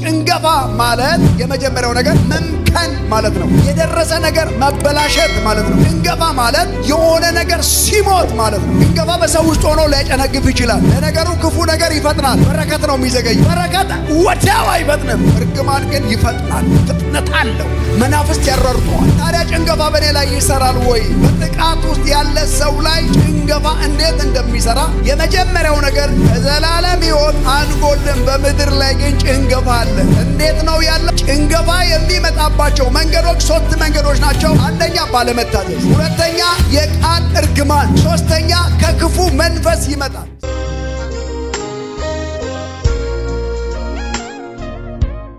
ጭንገፋ ማለት የመጀመሪያው ነገር መምከን ማለት ነው። የደረሰ ነገር መበላሸት ማለት ነው። ጭንገፋ ማለት የሆነ ነገር ሲሞት ማለት ነው። ጭንገፋ በሰው ውስጥ ሆኖ ሊያጨነግፍ ይችላል። ለነገሩ ክፉ ነገር ይፈጥናል። በረከት ነው የሚዘገይ። በረከት ወዲያው አይፈጥንም። እርግማን ግን ይፈጥናል። ፍጥነት አለው። መናፍስት ያሯሩጠዋል። ታዲያ ጭንገፋ በእኔ ላይ ይሰራል ወይ? በጥቃት ውስጥ ያለ ሰው ላይ ጭንገፋ እንዴት እንደሚሰራ የመጀመሪያው ነገር ከዘላለም ሕይወት አንጎልን። በምድር ላይ ግን ጭንገፋ አለ። እንዴት ነው ያለው? ጭንገፋ የሚመጣባቸው መንገዶች 3 መንገዶች ናቸው። አንደኛ ባለመታዘዝ፣ ሁለተኛ የቃል እርግማን፣ ሶስተኛ ከክፉ መንፈስ ይመጣል።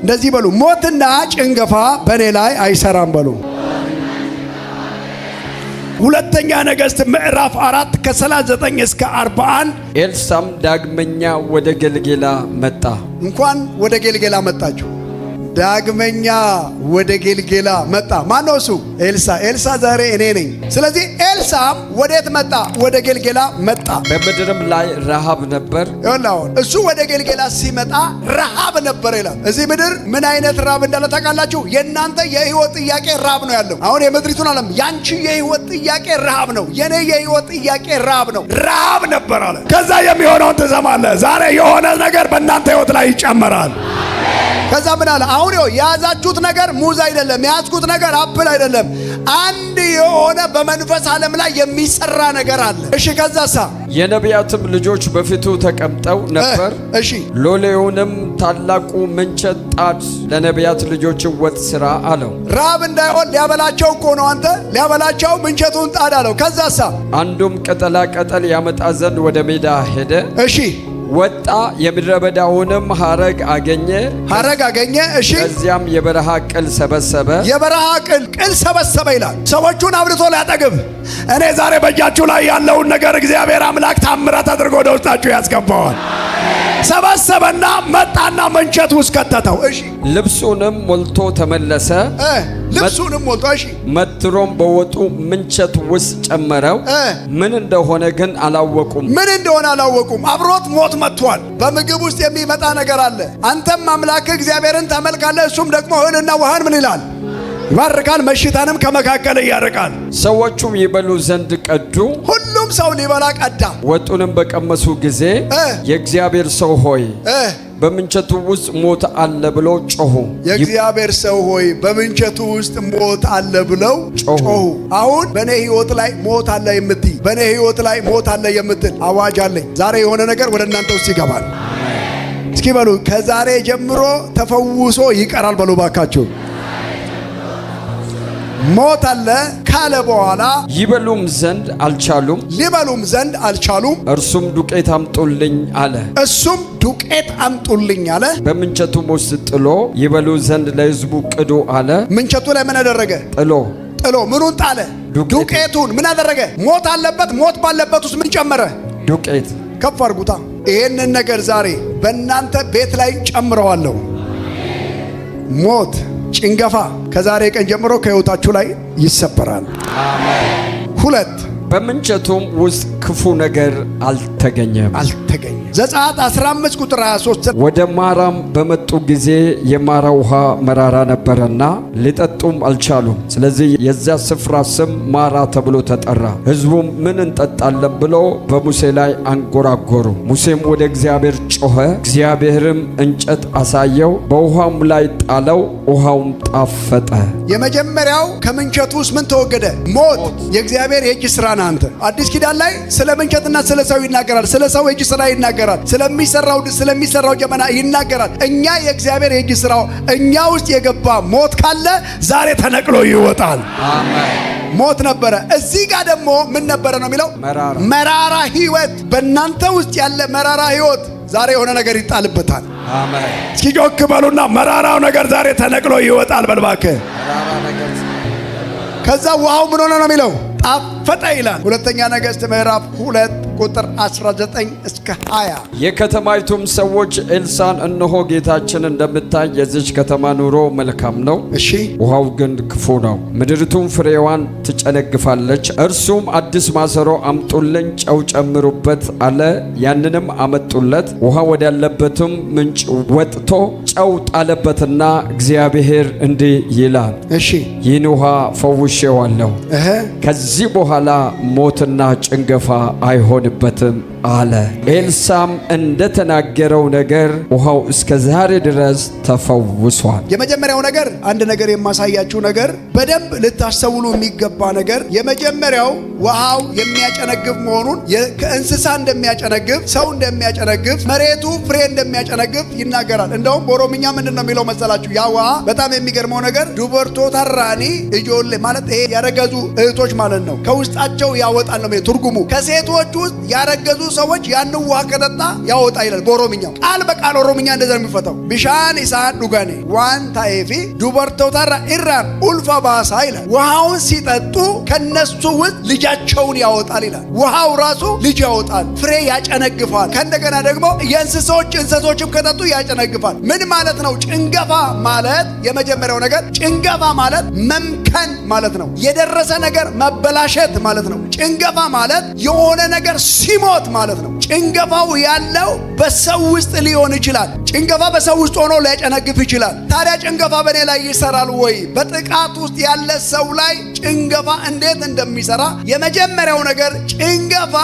እንደዚህ በሉ፣ ሞትና ጭንገፋ በእኔ ላይ አይሰራም በሉ። ሁለተኛ ነገሥት ምዕራፍ 4 ከ39 እስከ 41 ኤልሳም ዳግመኛ ወደ ጌልጌላ መጣ። እንኳን ወደ ጌልጌላ መጣችሁ። ዳግመኛ ወደ ጌልጌላ መጣ። ማን ነው እሱ? ኤልሳ። ኤልሳ ዛሬ እኔ ነኝ። ስለዚህ ኤልሳም ወዴት መጣ? ወደ ጌልጌላ መጣ። በምድርም ላይ ረሃብ ነበር። ይኸውልህ እሱ ወደ ጌልጌላ ሲመጣ ረሃብ ነበር ይላል። እዚህ ምድር ምን አይነት ረሃብ እንዳለ ታውቃላችሁ? የእናንተ የህይወት ጥያቄ ረሃብ ነው ያለው። አሁን የምድሪቱን ዓለም ያንቺ የህይወት ጥያቄ ረሃብ ነው። የኔ የህይወት ጥያቄ ረሃብ ነው። ረሃብ ነበር አለ። ከዛ የሚሆነውን ትሰማለህ። ዛሬ የሆነ ነገር በእናንተ ህይወት ላይ ይጨመራል። ከዛ ምን አለ? አሁን የያዛችሁት ነገር ሙዝ አይደለም፣ የያዝኩት ነገር አፕል አይደለም። አንድ የሆነ በመንፈስ ዓለም ላይ የሚሰራ ነገር አለ። እሺ፣ ከዛሳ የነቢያትም ልጆች በፊቱ ተቀምጠው ነበር። እሺ፣ ሎሌውንም ታላቁ ምንቸት ጣድ፣ ለነቢያት ልጆች ወጥ ስራ አለው። ራብ እንዳይሆን ሊያበላቸው እኮ ነው። አንተ ሊያበላቸው ምንቸቱን ጣድ አለው። ከዛሳ አንዱም ቅጠላ ቅጠል ያመጣ ዘንድ ወደ ሜዳ ሄደ። እሺ፣ ወጣ፣ የምድረ በዳውንም ሐረግ አገኘ። እሺ፣ ከዚያም የበረሃ ቅል ሰበሰበ። የበረሃ ቅል ሰበሰበ ይላል። ሰዎቹን አብልቶ ሊያጠግብ። እኔ ዛሬ በእጃችሁ ላይ ያለውን ነገር እግዚአብሔር አምላክ ታምራት አድርጎ ወደ ውስጣችሁ ያስገባዋል። ሰበሰበና መጣና ምንቸት ውስጥ ከተተው። እሺ፣ ልብሱንም ሞልቶ ተመለሰ። ልብሱንም ሞልቶ እሺ፣ መትሮም በወጡ ምንቸት ውስጥ ጨመረው። ምን እንደሆነ ግን አላወቁም። አብሮት ሞት መጥቷል። በምግብ ውስጥ የሚመጣ ነገር አለ። አንተም አምላክ እግዚአብሔርን ታመልካለህ። እሱም ደግሞ እህልና ውሃን ምን ይላል? ይባርካል። መሽታንም ከመካከል ያርቃል። ሰዎቹም ይበሉ ዘንድ ቀዱ። ሁሉም ሰው ሊበላ ቀዳ። ወጡንም በቀመሱ ጊዜ የእግዚአብሔር ሰው ሆይ በምንቸቱ ውስጥ ሞት አለ ብለው ጮሁ። የእግዚአብሔር ሰው ሆይ በምንቸቱ ውስጥ ሞት አለ ብለው ጮሁ። አሁን በእኔ ህይወት ላይ ሞት አለ የምትይ፣ በእኔ ህይወት ላይ ሞት አለ የምትል አዋጅ አለኝ። ዛሬ የሆነ ነገር ወደ እናንተ ውስጥ ይገባል። እስኪ በሉ ከዛሬ ጀምሮ ተፈውሶ ይቀራል በሉ ባካችሁ። ሞት አለ ካለ በኋላ ሊበሉም ዘንድ አልቻሉም። እርሱም ዱቄት አምጡልኝ አለ። በምንቸቱም ውስጥ ጥሎ ይበሉ ዘንድ ለሕዝቡ ቅዱ አለ። ምንቸቱ ላይ ምን አደረገ? ጥሎ ምኑን ጣለ? ዱቄቱን። ምን አደረገ? ሞት አለበት። ሞት ባለበት ውስጥ ምን ጨመረ? ዱቄት። ከፍ አድርጉታ። ይሄንን ነገር ዛሬ በእናንተ ቤት ላይ ጨምረዋለሁ። ሞት፣ ጭንገፋ ከዛሬ ቀን ጀምሮ ከሕይወታችሁ ላይ ይሰበራል። አሜን። 2 በምንቸቱም ውስጥ ክፉ ነገር አልተገኘም። ዘጸአት 15 ቁጥር 23 ወደ ማራም በመጡ ጊዜ የማራ ውሃ መራራ ነበረና ሊጠጡም አልቻሉም። ስለዚህ የዚያ ስፍራ ስም ማራ ተብሎ ተጠራ። ሕዝቡም ምን እንጠጣለን ብለው በሙሴ ላይ አንጎራጎሩ። ሙሴም ወደ እግዚአብሔር ጮኸ። እግዚአብሔርም እንጨት አሳየው፣ በውሃም ላይ ጣለው፣ ውሃውም ጣፈጠ። የመጀመሪያው ከምንቸቱ ውስጥ ምን ተወገደ? ሞት። የእግዚአብሔር የእጅ ስራ ነው። አንተ አዲስ ኪዳን ላይ ስለ ምንቸትና ስለ ሰው ይናገራል። ስለ ሰው የእጅ ስራ ይናገራል። ስለሚሰራው ጀበና ይናገራል። እኛ የእግዚአብሔር የእጅ ስራው እኛ ውስጥ የገባ ሞት ካለ ዛሬ ተነቅሎ ይወጣል። አሜን። ሞት ነበረ። እዚህ ጋር ደግሞ ምን ነበረ ነው የሚለው? መራራ ህይወት። በእናንተ ውስጥ ያለ መራራ ህይወት ዛሬ የሆነ ነገር ይጣልበታል። አሜን። እስኪ ጮክ በሉና መራራው ነገር ዛሬ ተነቅሎ ይወጣል በልባከ። ከዛ ውሃው ምን ሆነ ነው የሚለው? ጣፈጠ ይላል። ሁለተኛ ነገሥት ምዕራፍ 2 ቁጥር 19 እስከ 20። የከተማይቱም ሰዎች ኤልሳዕን እነሆ ጌታችን እንደምታይ የዚች ከተማ ኑሮ መልካም ነው፣ እሺ፣ ውሃው ግን ክፉ ነው፣ ምድሪቱም ፍሬዋን ትጨነግፋለች። እርሱም አዲስ ማሰሮ አምጡልኝ፣ ጨው ጨምሩበት አለ። ያንንም አመጡለት። ውሃ ወዳለበትም ምንጭ ወጥቶ ጨው ጣለበትና እግዚአብሔር እንዲህ ይላል፣ እሺ፣ ይህን ውሃ ፈውሼዋለሁ፣ ከዚህ በኋላ ሞትና ጭንገፋ አይሆንበትም አለ። ኤልሳዕም እንደተናገረው ነገር ውሃው እስከ ዛሬ ድረስ ተፈውሷል። የመጀመሪያው ነገር አንድ ነገር የማሳያችሁ ነገር በደንብ ልታስተውሉ የሚገባ ነገር፣ የመጀመሪያው ውሃው የሚያጨነግፍ መሆኑን ከእንስሳ እንደሚያጨነግፍ፣ ሰው እንደሚያጨነግፍ፣ መሬቱ ፍሬ እንደሚያጨነግፍ ይናገራል። እንደውም በኦሮምኛ ምንድን ነው የሚለው መሰላችሁ? ያ ውሃ በጣም የሚገርመው ነገር ዱበርቶ ተራኒ እጆሌ ማለት ይሄ ያረገዙ እህቶች ማለት ነው፣ ከውስጣቸው ያወጣል ነው ትርጉሙ። ከሴቶች ውስጥ ያረገዙ ሰዎች ያን ውሃ ከጠጣ ያወጣ ይላል በኦሮምኛው። ቃል በቃል ኦሮምኛ እንደዛ ነው የሚፈታው። ቢሻን ኢሳን ዱጋኔ ዋን ታኤፊ ዱበርቶ ተራ ኢራን ኡልፋ ባሳ ይላል። ውሃውን ሲጠጡ ከነሱ ውስጥ ልጃቸውን ያወጣል ይላል። ውሃው ራሱ ልጅ ያወጣል፣ ፍሬ ያጨነግፋል። ከእንደገና ደግሞ እንስሶችም ከጠጡ ያጨነግፋል። ምን ማለት ነው? ጭንገፋ ማለት የመጀመሪያው ነገር ጭንገፋ ማለት መምከን ማለት ነው። የደረሰ ነገር መበላሸት ማለት ነው። ጭንገፋ ማለት የሆነ ነገር ሲሞት ማለት ነው። ጭንገፋው ያለው በሰው ውስጥ ሊሆን ይችላል። ጭንገፋ በሰው ውስጥ ሆኖ ሊያጨነግፍ ይችላል። ታዲያ ጭንገፋ በእኔ ላይ ይሰራል ወይ? በጥቃት ውስጥ ያለ ሰው ላይ ጭንገፋ እንዴት እንደሚሰራ የመጀመሪያው ነገር ጭንገፋ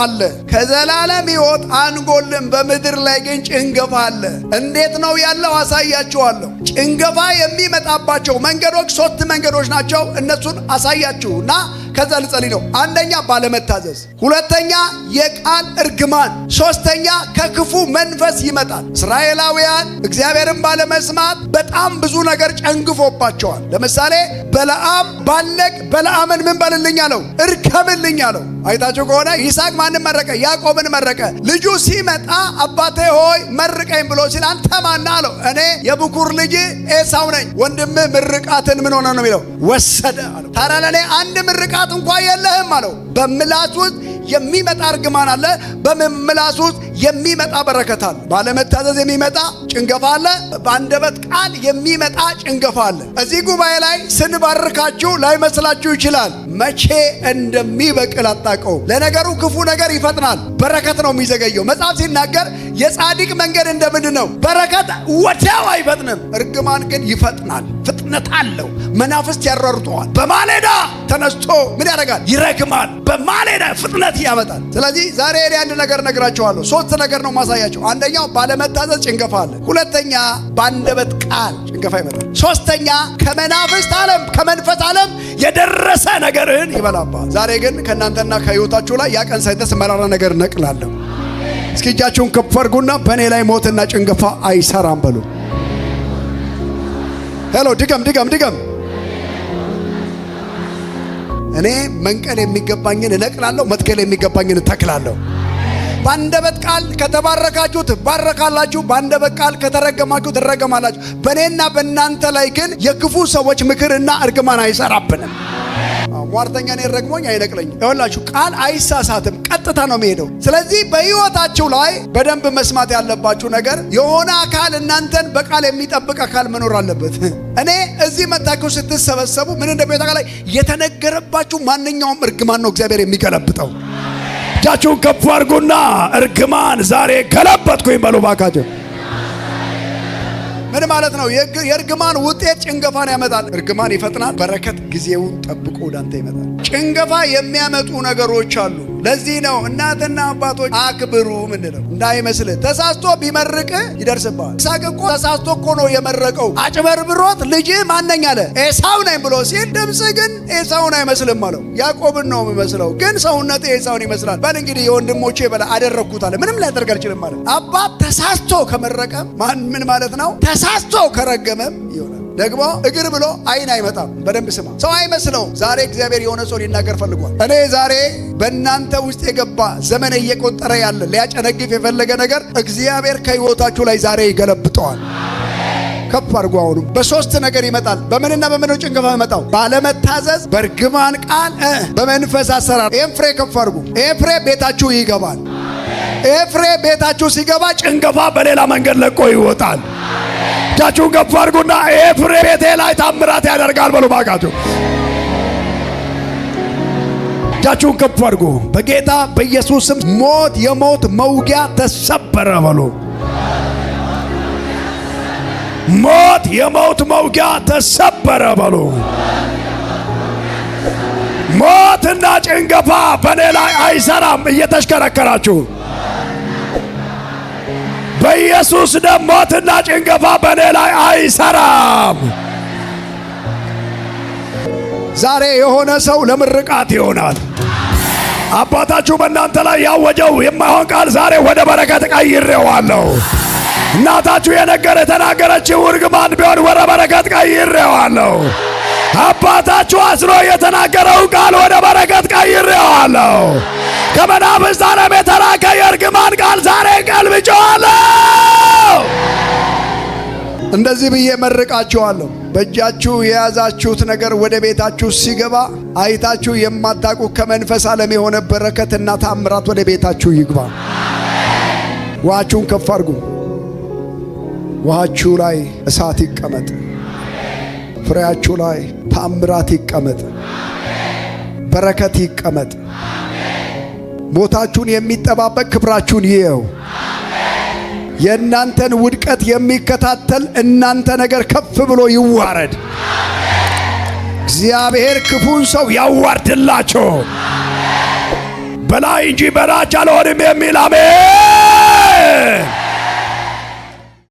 አለ። ከዘላለም ሕይወት አንጎልም። በምድር ላይ ግን ጭንገፋ አለ። እንዴት ነው ያለው? አሳያችኋለሁ። ጭንገፋ የሚመጣባቸው መንገዶች 3 መንገዶች ናቸው። እነሱን አሳያችሁና ከዛ ልጸልይ ነው። አንደኛ ባለመታዘዝ፣ ሁለተኛ የቃል እርግማን፣ ሶስተኛ ከክፉ መንፈስ ይመጣል። እስራኤላውያን እግዚአብሔርን ባለመስማት በጣም ብዙ ነገር ጨንግፎባቸዋል። ለምሳሌ በለዓም ባለቅ በለዓምን ምን በልልኝ አለው? እርከምልኝ አለው። አይታችሁ ከሆነ ይስሐቅ ማንን መረቀ? ያዕቆብን መረቀ። ልጁ ሲመጣ አባቴ ሆይ መርቀኝ ብሎ ሲል አንተ ማን አለው? እኔ የብኩር ልጅ ኤሳው ነኝ። ወንድምህ ምርቃትን ምን ሆነ ነው የሚለው? ወሰደ አለው። ታዲያ ለእኔ አንድ ምርቃት እንኳን የለህም አለው። በምላስ ውስጥ የሚመጣ እርግማን አለ። በምላስ ውስጥ የሚመጣ በረከት አለ። ባለመታዘዝ የሚመጣ ጭንገፋ አለ። በአንደበት ቃል የሚመጣ ጭንገፋ አለ። እዚህ ጉባኤ ላይ ስንባርካችሁ ላይመስላችሁ ይችላል። መቼ እንደሚበቅል አታውቀውም። ለነገሩ ክፉ ነገር ይፈጥናል፣ በረከት ነው የሚዘገየው። መጽሐፍ ሲናገር የጻድቅ መንገድ እንደምንድን ነው? በረከት ወዲያው አይፈጥንም፣ እርግማን ግን ይፈጥናል። ፍጥነት አለው። መናፍስት ያሯሩጠዋል። በማለዳ ተነስቶ ምን ያደርጋል? ይረግማል። በማለዳ ፍጥነት ያመጣል። ስለዚህ ዛሬ አንድ ነገር ነግራችኋለሁ። 3 ነገር ነው ማሳያቸው። አንደኛው ባለመታዘዝ ጭንገፋ አለ። ሁለተኛ በአንደበት ቃል ጭንገፋ ይመጣል። ሶስተኛ ከመናፍስት ዓለም ከመንፈስ ዓለም የደረሰ ነገርህን ይበላባል። ዛሬ ግን ከእናንተና ከሕይወታችሁ ላይ ያ ቀን ሳይደርስ መራራ ነገር ነቅላለሁ። እስኪ እጃችሁን ከፍ አድርጉና በእኔ ላይ ሞትና ጭንገፋ አይሰራም በሉ። ሄሎ፣ ድገም። እኔ መንቀል የሚገባኝን እነቅላለሁ፣ መትከል የሚገባኝን እተክላለሁ። በአንደበት ቃል ከተባረካችሁ ትባረካላችሁ፣ በአንደበት ቃል ከተረገማችሁ ትረገማላችሁ። በእኔና በእናንተ ላይ ግን የክፉ ሰዎች ምክርና እርግማን አይሰራብንም። ሟርተኛ እኔን ረግሞኝ አይነቅለኝም። ይኸውላችሁ ቃል አይሳሳትም፣ ቀጥታ ነው የሚሄደው። ስለዚህ በሕይወታችሁ ላይ በደንብ መስማት ያለባችሁ ነገር የሆነ አካል እናንተን በቃል የሚጠብቅ አካል መኖር አለበት። እኔ እዚህ መታችሁ ስትሰበሰቡ ምን እንደሚወጣ ላይ የተነገረባችሁ ማንኛውም እርግማን ነው እግዚአብሔር የሚገለብጠው። እጃችሁን ከፍ አድርጉና እርግማን ዛሬ ገለበጥኩኝ በሉ ባካችሁ። ምን ማለት ነው? የእርግማን ውጤት ጭንገፋን ያመጣል። እርግማን ይፈጥናል፣ በረከት ጊዜውን ጠብቆ ወዳንተ ይመጣል። ጭንገፋ የሚያመጡ ነገሮች አሉ። ለዚህ ነው እናትና አባቶች አክብሩ ምንድነው እንዳይመስልህ። ተሳስቶ ቢመርቅ ይደርስብሃል። ይስሐቅ እኮ ተሳስቶ እኮ ነው የመረቀው። አጭበርብሮት ልጅ ማነኝ አለ ኤሳው ነኝ ብሎ ሲል ድምፅ ግን ኤሳውን አይመስልም አለው። ያዕቆብን ነው የሚመስለው፣ ግን ሰውነት ኤሳውን ይመስላል። በል እንግዲህ የወንድሞቼ በላ አደረግኩት አለ። ምንም ሊያደርግ አልችልም ማለት። አባት ተሳስቶ ከመረቀ ምን ማለት ነው? ተሳስቶ ከረገመም ይሆናል። ደግሞ እግር ብሎ አይን አይመጣም። በደንብ ስማ። ሰው አይመስለው። ዛሬ እግዚአብሔር የሆነ ሰው ሊናገር ፈልጓል። እኔ ዛሬ በእናንተ ውስጥ የገባ ዘመን እየቆጠረ ያለ ሊያጨነግፍ የፈለገ ነገር እግዚአብሔር ከሕይወታችሁ ላይ ዛሬ ይገለብጠዋል። ከፍ አድርጎ አሁኑ በሶስት ነገር ይመጣል። በምንና በምን ጭንገፋ ይመጣው? ባለመታዘዝ፣ በርግማን ቃል፣ በመንፈስ አሰራር። ይሄን ፍሬ ከፍ አድርጉ። ይሄ ፍሬ ቤታችሁ ይገባል። ይሄ ፍሬ ቤታችሁ ሲገባ ጭንገፋ በሌላ መንገድ ለቆ ይወጣል። እጃችሁን ከፍ አድርጉና ይሄ ፍሬ ቤቴ ላይ ታምራት ያደርጋል በሉ ባካችሁ። እጃችሁን ከፍ አድርጉ። በጌታ በኢየሱስ ስም ሞት፣ የሞት መውጊያ ተሰበረ በሉ። ሞት፣ የሞት መውጊያ ተሰበረ በሉ። ሞትና ጭንገፋ በኔ ላይ አይሰራም። እየተሽከረከራችሁ በኢየሱስ ደም ሞትና ጭንገፋ በኔ ላይ አይሰራም። ዛሬ የሆነ ሰው ለምርቃት ይሆናል። አባታችሁ በእናንተ ላይ ያወጀው የማይሆን ቃል ዛሬ ወደ በረከት ቀይሬዋለሁ። እናታችሁ የተናገረችው እርግማን ቢሆን ወደ በረከት ቀይሬዋለሁ። አባታችሁ አስሮ የተናገረው ቃል ወደ በረከት ቀይሬዋለሁ። ከመናፍስት ዓለም የተላከ የእርግማን ቃል ዛሬ ቀልብጬዋለሁ። እንደዚህ ብዬ መርቃችኋለሁ። በእጃችሁ የያዛችሁት ነገር ወደ ቤታችሁ ሲገባ አይታችሁ የማታውቁ ከመንፈስ ዓለም የሆነ በረከትና ታምራት ወደ ቤታችሁ ይግባ። ውሃችሁን ከፍ አድርጉ። ውሃችሁ ላይ እሳት ይቀመጥ። ፍሬያችሁ ላይ ታምራት ይቀመጥ። በረከት ይቀመጥ። ሞታችሁን የሚጠባበቅ ክብራችሁን ይየው። የእናንተን ውድቀት የሚከታተል እናንተ ነገር ከፍ ብሎ ይዋረድ። እግዚአብሔር ክፉን ሰው ያዋርድላቸው። በላይ እንጂ በታች አልሆንም የሚል አሜን።